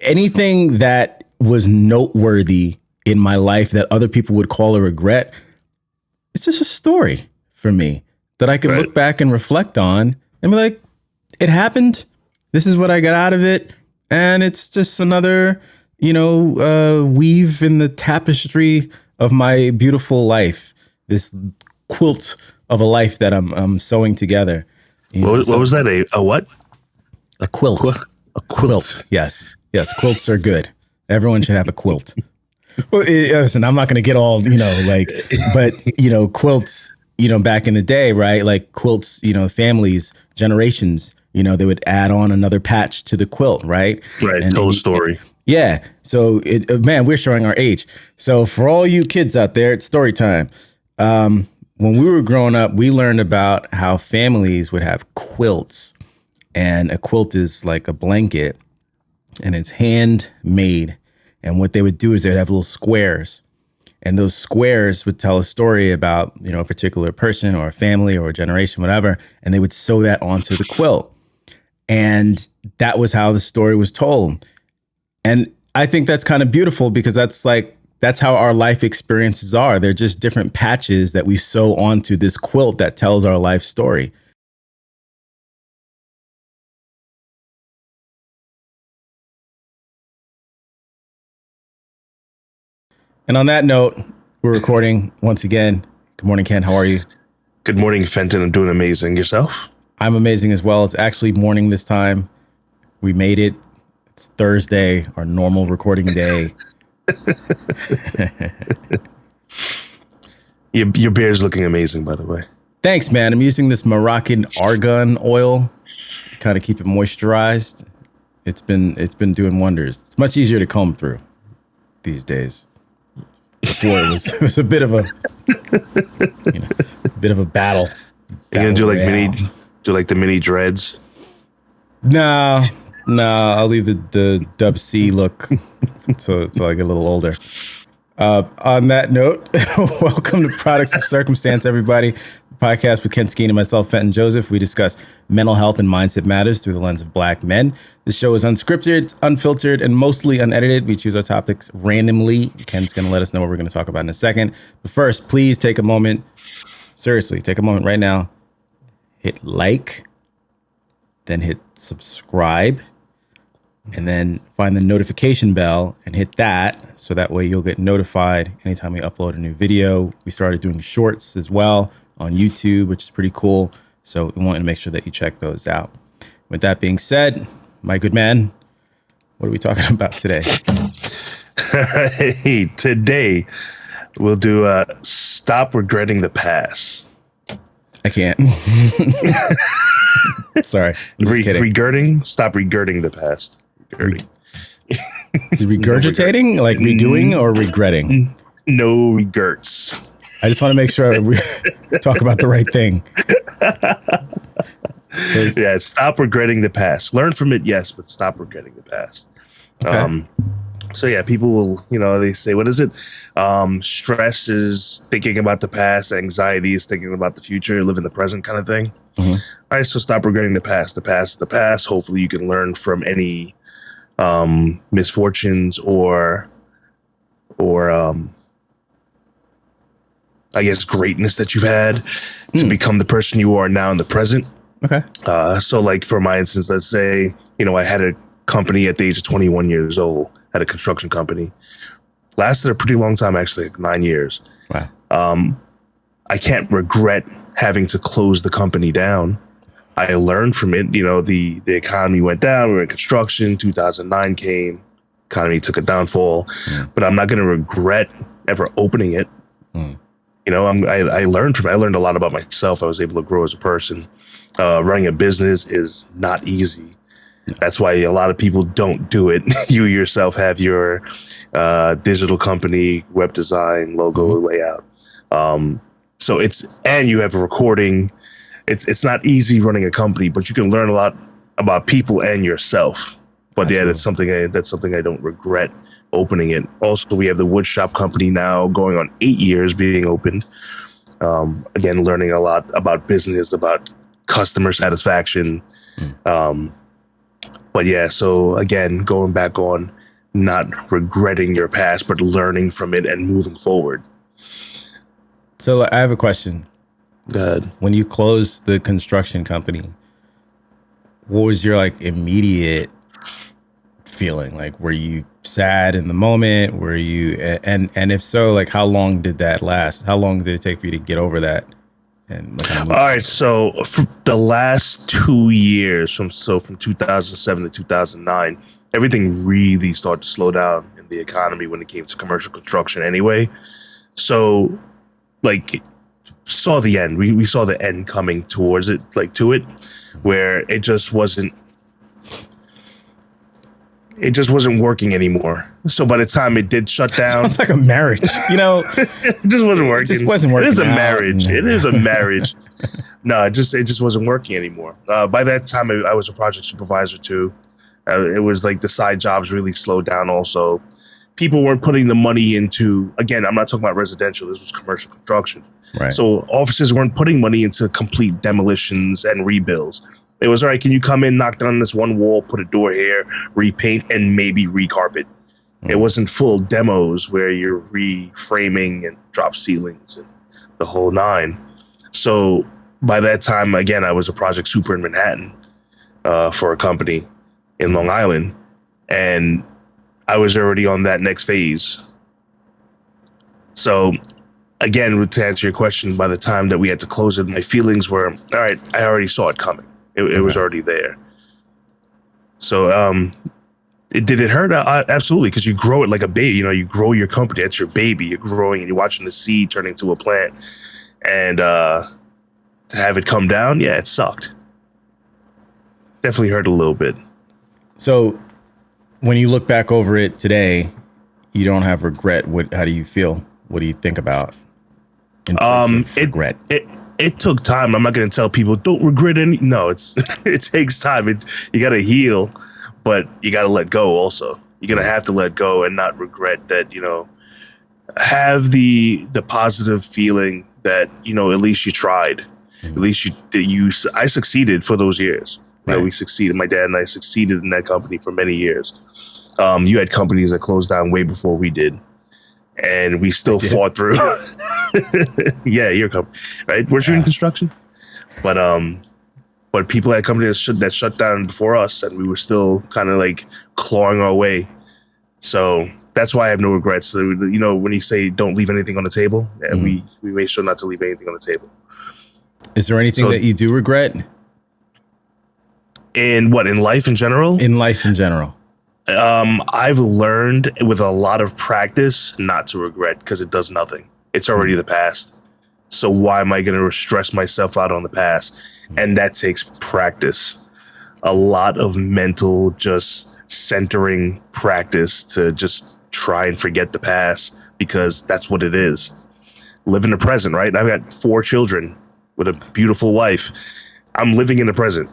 anything that was noteworthy in my life that other people would call a regret, it's just a story for me that I could look back and reflect on and be like, it happened. This is what I got out of it. And it's just another, weave in the tapestry of my beautiful life. This quilt of a life that I'm sewing together. What was that? A what? A quilt. A quilt. Yes. Quilts are good. Everyone should have a quilt. Well, listen, I'm not going to get all, but, quilts, back in the day, right? Like quilts, families, generations, they would add on another patch to the quilt, right? Right. And, tell a story. Yeah. So, man, we're showing our age. So for all you kids out there, it's story time. When we were growing up, we learned about how families would have quilts. And a quilt is like a blanket, and it's handmade. And what they would do is they'd have little squares. And those squares would tell a story about, a particular person or a family or a generation, whatever. And they would sew that onto the quilt. And that was how the story was told. And I think that's kind of beautiful because that's how our life experiences are. They're just different patches that we sew onto this quilt that tells our life story. And on that note, we're recording once again. Good morning, Ken. How are you? Good morning, Fenton. I'm doing amazing. Yourself? I'm amazing as well. It's actually morning this time. We made it. It's Thursday, our normal recording day. Your beard's looking amazing, by the way. Thanks, man. I'm using this Moroccan argan oil to kind of keep it moisturized. It's been doing wonders. It's much easier to comb through these days. Before it was a bit of a battle. You're gonna do like the mini dreads? No, I'll leave the Dub C look so I get a little older. On that note, welcome to Products of Circumstance, everybody. Podcast with Ken Skeen and myself, Fenton Joseph. We discuss mental health and mindset matters through the lens of Black men. The show is unscripted, unfiltered, and mostly unedited. We choose our topics randomly. Ken's going to let us know what we're going to talk about in a second. But first, please take a moment. Seriously, take a moment right now. Hit like, then hit subscribe, and then find the notification bell and hit that. So that way you'll get notified anytime we upload a new video. We started doing shorts as well on YouTube, which is pretty cool. So we wanted to make sure that you check those out. With that being said, my good man, what are we talking about today? Hey, today we'll do Stop Regretting the Past. I can't. Sorry. I'm just kidding. Stop regretting the past. Regurgitating? Like redoing or regretting? No regrets. I just want to make sure we talk about the right thing. Yeah, stop regretting the past. Learn from it, yes, but stop regretting the past. Okay. So yeah, people will, they say, what is it? Stress is thinking about the past. Anxiety is thinking about the future. Live in the present kind of thing. Mm-hmm. All right, so stop regretting the past. The past is the past. Hopefully you can learn from any misfortunes or I guess greatness that you've had to become the person you are now in the present. Okay. So like for my instance, let's say, I had a company at the age of 21 years old, had a construction company. Lasted a pretty long time, actually, like 9 years. Wow. I can't regret having to close the company down. I learned from it. The economy went down. We were in construction. 2009 came. Economy took a downfall. But I'm not going to regret ever opening it. I learned from it. I learned a lot about myself. I was able to grow as a person. Running a business is not easy. That's why a lot of people don't do it. You yourself have your digital company, web design, logo layout. And you have a recording. It's not easy running a company, but you can learn a lot about people and yourself. But Absolutely. Yeah, that's something I don't regret opening it. Also, we have the wood shop company now going on 8 years being opened. Again, learning a lot about business, about customer satisfaction. But yeah, so again, going back on not regretting your past, but learning from it and moving forward. So I have a question. Good. When you closed the construction company, what was your like immediate feeling? Like, were you sad in the moment? Were you, and if so, like, how long did that last? How long did it take for you to get over that? And like, kind of All right, so for the last 2 years, from 2007 to 2009, everything really started to slow down in the economy when it came to commercial construction. Anyway, so like saw the end. We saw the end coming towards it, like to it, where it just wasn't working anymore. So by the time it did shut down, sounds like a marriage, it just wasn't working. It just wasn't working. It is a out. marriage. It is a marriage. No, it just wasn't working anymore. By that time, I was a project supervisor too. It was like the side jobs really slowed down. Also, people weren't putting the money into. Again, I'm not talking about residential. This was commercial construction. Right. So offices weren't putting money into complete demolitions and rebuilds. It was, all right, can you come in, knock down this one wall, put a door here, repaint, and maybe recarpet. It wasn't full demos where you're reframing and drop ceilings and the whole nine. So by that time, again, I was a project super in Manhattan for a company in Long Island. And I was already on that next phase. So again, to answer your question, by the time that we had to close it, my feelings were, all right, I already saw it coming. It was already there. So did it hurt? Absolutely, because you grow it like a baby. You know, you grow your company. That's your baby. You're growing and you're watching the seed turn into a plant. And to have it come down, yeah, it sucked. Definitely hurt a little bit. So when you look back over it today, you don't have regret. How do you feel? What do you think about in place of regret? It took time. I'm not going to tell people don't regret any. No, it takes time. You got to heal, but you got to let go. Also, you're going to have to let go and not regret that. You know, have the positive feeling that at least you tried. Mm-hmm. At least I succeeded for those years. Right. We succeeded. My dad and I succeeded in that company for many years. You had companies that closed down way before we did. And we still fought through. Yeah, your company, right? We're in construction, but people had companies that shut down before us, and we were still kind of like clawing our way. So that's why I have no regrets. So, when you say don't leave anything on the table, we made sure not to leave anything on the table. Is there anything that you do regret? In life in general? In life in general. I've learned with a lot of practice not to regret, because it does nothing. It's already the past. So why am I going to stress myself out on the past? And that takes practice. A lot of mental just centering practice to just try and forget the past, because that's what it is. Live in the present, right? I've got 4 children with a beautiful wife. I'm living in the present.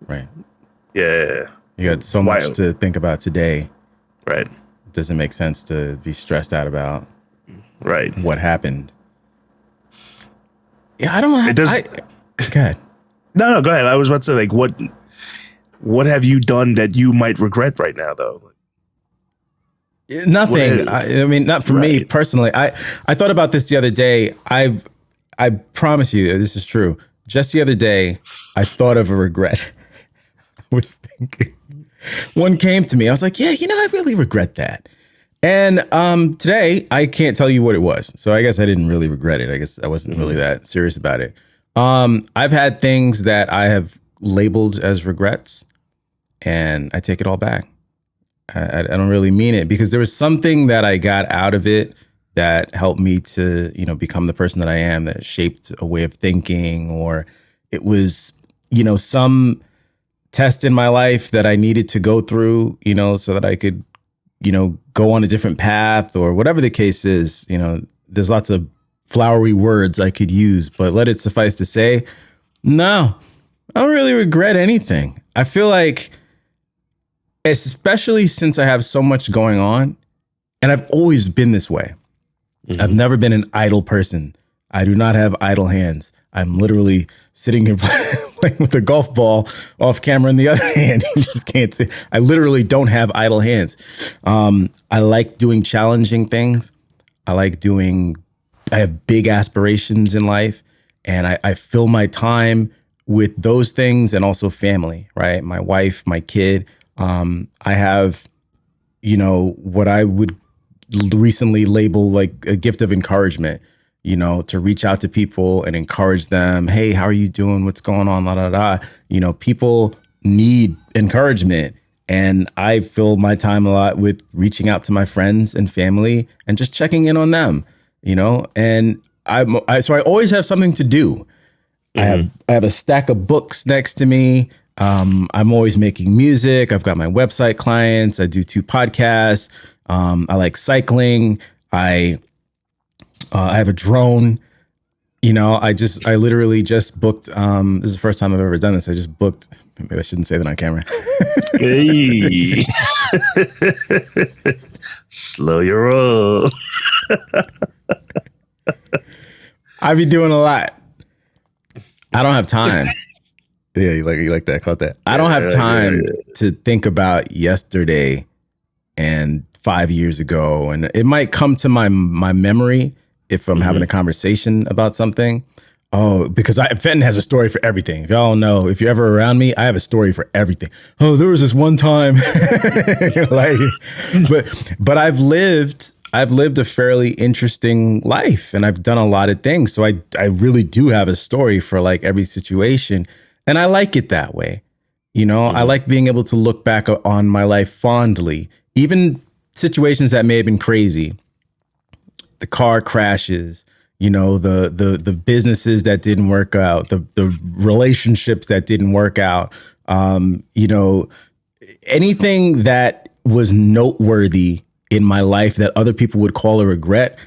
Right. Yeah. You got so much to think about today. Right. It doesn't make sense to be stressed out about what happened. Yeah, I don't know. It does. Go ahead. No, go ahead. I was about to say, like, what have you done that you might regret right now, though? Nothing. I mean, not for me personally. I thought about this the other day. I promise you, this is true. Just the other day, I thought of a regret. I was thinking. One came to me. I was like, yeah, I really regret that. And today, I can't tell you what it was. So I guess I didn't really regret it. I guess I wasn't really that serious about it. I've had things that I have labeled as regrets, and I take it all back. I don't really mean it, because there was something that I got out of it that helped me to, become the person that I am, that shaped a way of thinking, or it was, some test in my life that I needed to go through, so that I could, go on a different path, or whatever the case is. There's lots of flowery words I could use, but let it suffice to say, no, I don't really regret anything. I feel like, especially since I have so much going on, and I've always been this way. Mm-hmm. I've never been an idle person. I do not have idle hands. I'm literally sitting here playing with a golf ball off camera in the other hand. You just can't see. I literally don't have idle hands. I like doing challenging things. I have big aspirations in life, and I fill my time with those things and also family, right? My wife, my kid. I have, what I would recently label like a gift of encouragement, to reach out to people and encourage them. Hey, how are you doing? What's going on? La, la, la. People need encouragement. And I fill my time a lot with reaching out to my friends and family and just checking in on them, and so I always have something to do. I have a stack of books next to me. I'm always making music. I've got my website clients. I do 2 podcasts. I like cycling. I have a drone. I literally just booked. This is the first time I've ever done this. I just booked. Maybe I shouldn't say that on camera. Hey, slow your roll. I be doing a lot. I don't have time. Yeah, you like that? Caught that? I don't have time to think about yesterday and 5 years ago, and it might come to my memory if I'm having a conversation about something. Oh, because Fenton has a story for everything. If y'all know, if you're ever around me, I have a story for everything. Oh, there was this one time, but I've lived a fairly interesting life, and I've done a lot of things. So I really do have a story for like every situation, and I like it that way. I like being able to look back on my life fondly, even situations that may have been crazy. The car crashes, the businesses that didn't work out, the relationships that didn't work out, anything that was noteworthy in my life that other people would call a regret.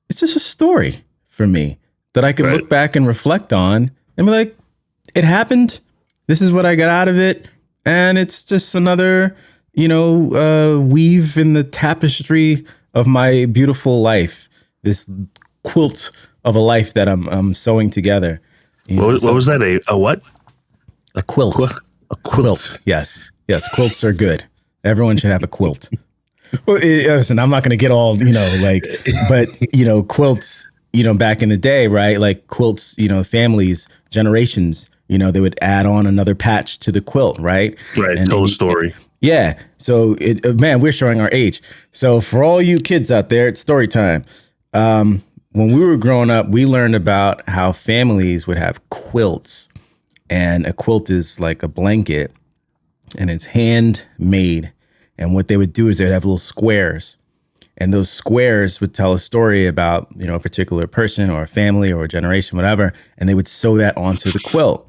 It's just a story for me that I can look back and reflect on and be like, it happened. This is what I got out of it. And it's just another, weave in the tapestry of my beautiful life, this quilt of a life that I'm sewing together. What was that? A what? A quilt. A quilt. Yes. Quilts are good. Everyone should have a quilt. Well, listen, I'm not going to get all, but, quilts, back in the day, right? Like quilts, families, generations, they would add on another patch to the quilt, right? Right. Tell a story. Yeah. So, man, we're showing our age. So for all you kids out there, it's story time. When we were growing up, we learned about how families would have quilts. And a quilt is like a blanket, and it's handmade. And what they would do is they'd have little squares. And those squares would tell a story about, a particular person or a family or a generation, whatever. And they would sew that onto the quilt.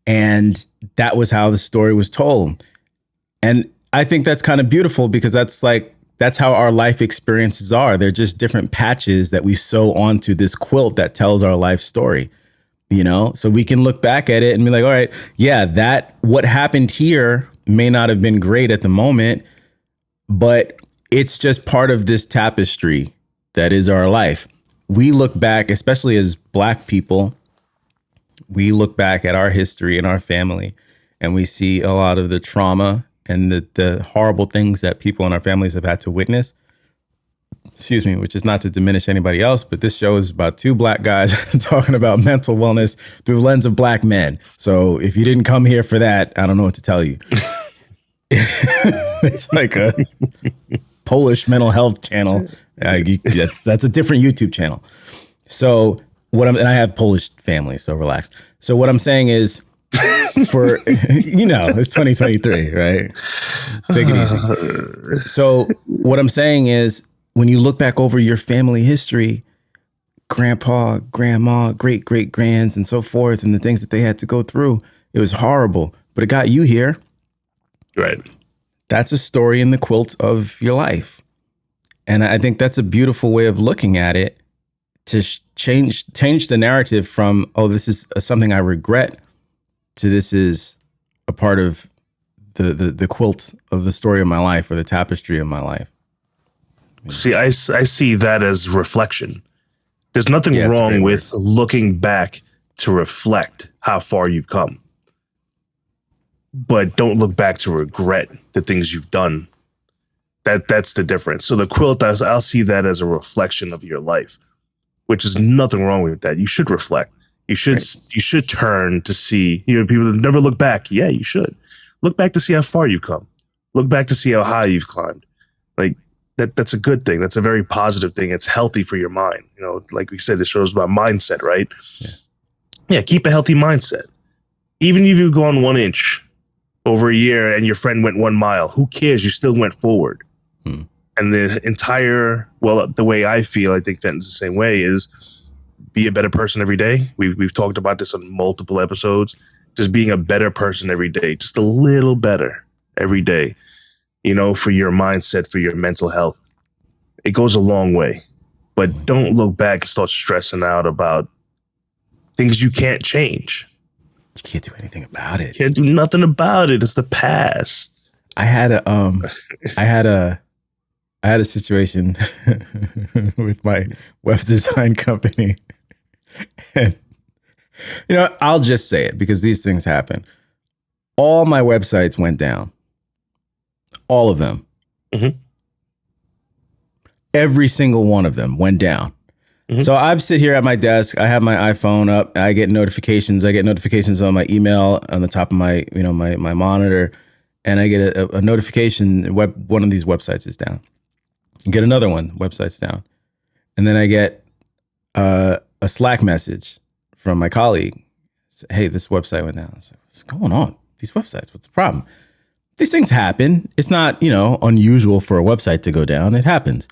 And that was how the story was told. And I think that's kind of beautiful because that's how our life experiences are. They're just different patches that we sew onto this quilt that tells our life story, So we can look back at it and be like, all right, yeah, what happened here may not have been great at the moment, but it's just part of this tapestry that is our life. We look back, especially as Black people, we look back at our history and our family, and we see a lot of the trauma and the horrible things that people in our families have had to witness. Excuse me, which is not to diminish anybody else, but this show is about 2 Black guys talking about mental wellness through the lens of Black men. So if you didn't come here for that, I don't know what to tell you. It's like a Polish mental health channel. That's a different YouTube channel. So and I have Polish family, so relax. So what I'm saying is, it's 2023, right? Take it easy. So what I'm saying is, when you look back over your family history, grandpa, grandma, great grands, and so forth, and the things that they had to go through, it was horrible, but it got you here. Right. That's a story in the quilt of your life. And I think that's a beautiful way of looking at it, to change the narrative from, oh, this is something I regret, to this is a part of the quilt of the story of my life, or the tapestry of my life. See, I see that as reflection. There's nothing wrong with looking back to reflect how far you've come. But don't look back to regret the things you've done. That's the difference. So the quilt, I'll see that as a reflection of your life, which is nothing wrong with that. You should reflect. You should turn to see, people that never look back. Yeah, you should. Look back to see how far you've come. Look back to see how high you've climbed. Like that's a good thing. That's a very positive thing. It's healthy for your mind. Like we said, the show's about mindset, right? Yeah, keep a healthy mindset. Even if you've gone 1 inch over a year and your friend went 1 mile, who cares? You still went forward. And the way I feel, I think Fenton's the same way, is be a better person every day. We've talked about this on multiple episodes. Just being a better person every day, just a little better every day, for your mindset, for your mental health. It goes a long way. But don't look back and start stressing out about things you can't change. You can't do anything about it. Can't do nothing about it. It's the past. I had a situation with my web design company. And, I'll just say it because these things happen. All my websites went down. All of them. Mm-hmm. Every single one of them went down. Mm-hmm. So I sit here at my desk. I have my iPhone up. I get notifications. I get notifications on my email on the top of my, my monitor. And I get a notification. One of these websites is down. Get another one. Website's down. And then I get a Slack message from my colleague. Hey, this website went down. I was like, what's going on? These websites, what's the problem? These things happen. It's not, unusual for a website to go down. It happens.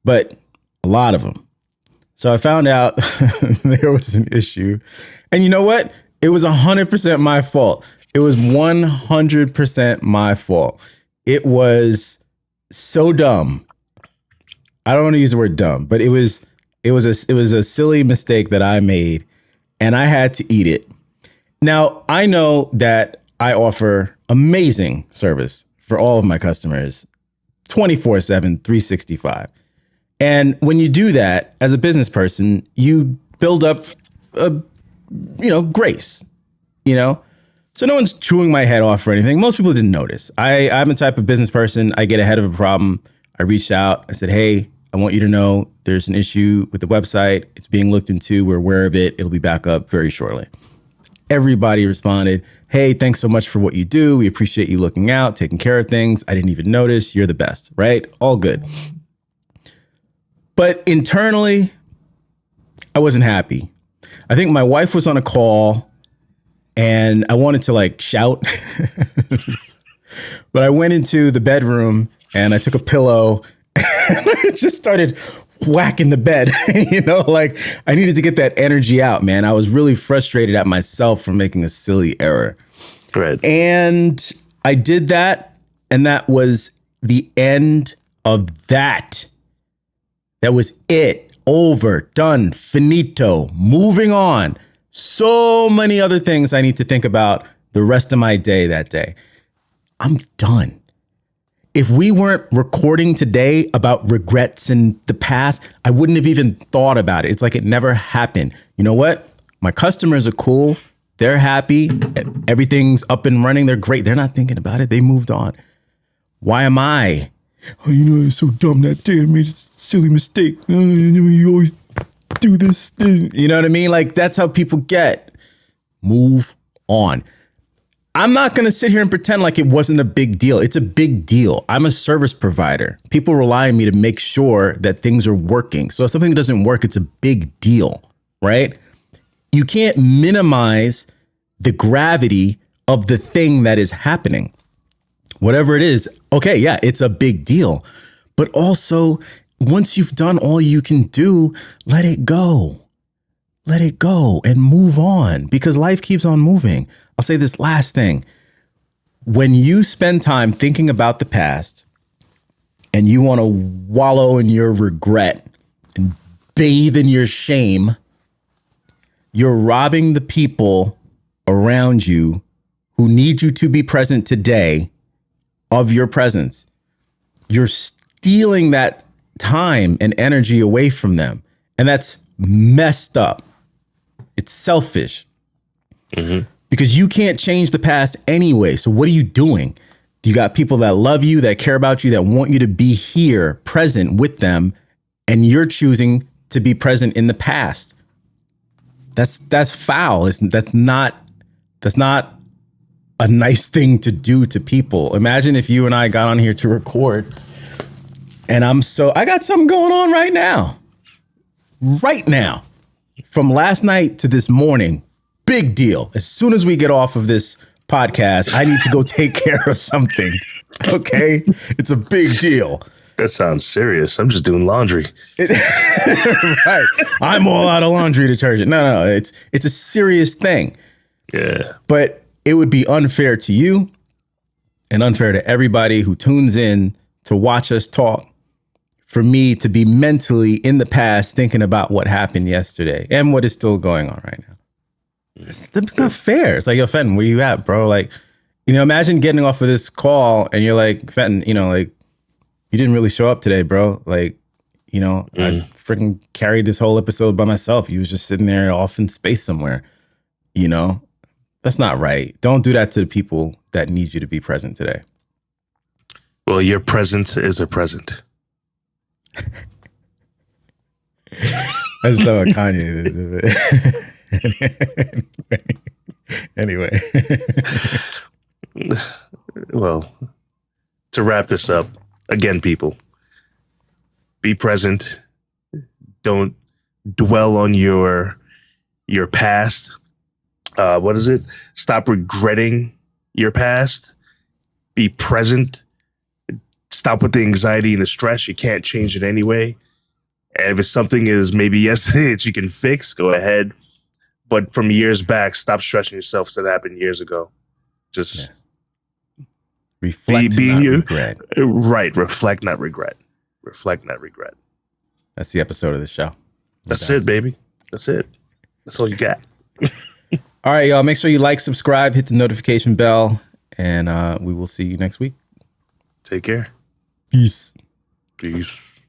But a lot of them. So I found out there was an issue. And you know what? It was 100% my fault. It was 100% my fault. It was so dumb. I don't want to use the word dumb, but it was a silly mistake that I made, and I had to eat it. Now, I know that I offer amazing service for all of my customers 24/7, 365. And when you do that as a business person, you build up grace, So no one's chewing my head off or anything. Most people didn't notice. I'm the type of business person. I get ahead of a problem. I reached out. I said, hey, I want you to know there's an issue with the website. It's being looked into. We're aware of it. It'll be back up very shortly. Everybody responded, hey, thanks so much for what you do. We appreciate you looking out, taking care of things. I didn't even notice. You're the best, right? All good. But internally, I wasn't happy. I think my wife was on a call and I wanted to shout, but I went into the bedroom and I took a pillow and I just started whacking the bed. I needed to get that energy out, man. I was really frustrated at myself for making a silly error. Right. And I did that. And that was the end of that. That was it. Over, done, finito, moving on. So many other things I need to think about the rest of my day that day. I'm done. If we weren't recording today about regrets in the past, I wouldn't have even thought about it. It's like it never happened. You know what? My customers are cool. They're happy. Everything's up and running. They're great. They're not thinking about it. They moved on. Why am I? Oh, it's so dumb that day. I made a silly mistake. You always do this thing. You know what I mean? That's how people get. Move on. I'm not going to sit here and pretend like it wasn't a big deal. It's a big deal. I'm a service provider. People rely on me to make sure that things are working. So if something doesn't work, it's a big deal, right? You can't minimize the gravity of the thing that is happening. Whatever it is, okay, yeah, it's a big deal. But also, once you've done all you can do, let it go. Let it go and move on because life keeps on moving. I'll say this last thing. When you spend time thinking about the past and you want to wallow in your regret and bathe in your shame, you're robbing the people around you who need you to be present today of your presence. You're stealing that time and energy away from them. And that's messed up. It's selfish. because you can't change the past anyway. So what are you doing? You got people that love you, that care about you, that want you to be here, present with them, and you're choosing to be present in the past. That's foul. That's not a nice thing to do to people. Imagine if you and I got on here to record, and I got something going on right now. Right now. From last night to this morning, big deal. As soon as we get off of this podcast, I need to go take care of something. Okay? It's a big deal. That sounds serious. I'm just doing laundry. Right. I'm all out of laundry detergent. No, it's a serious thing. Yeah. But it would be unfair to you and unfair to everybody who tunes in to watch us talk for me to be mentally in the past thinking about what happened yesterday and what is still going on right now. It's not fair. It's like, yo, Fenton, where you at, bro? Like, imagine getting off of this call and you're like, Fenton, like, you didn't really show up today, bro. Like, I freaking carried this whole episode by myself. You was just sitting there off in space somewhere. That's not right. Don't do that to the people that need you to be present today. Well, your presence is a present. That's not what Kanye is. Anyway. Well, to wrap this up, again, people, be present. Don't dwell on your past. What is it? Stop regretting your past. Be present. Stop with the anxiety and the stress. You can't change it anyway. And if it's something is maybe yesterday that you can fix, go ahead. But from years back, stop stressing yourself that happened years ago. Just reflect, not regret. Right. Reflect, not regret. Reflect, not regret. That's the episode of the show. That's it, baby. That's it. That's all you got. All right, y'all. Make sure you like, subscribe, hit the notification bell, and we will see you next week. Take care. Peace. Peace.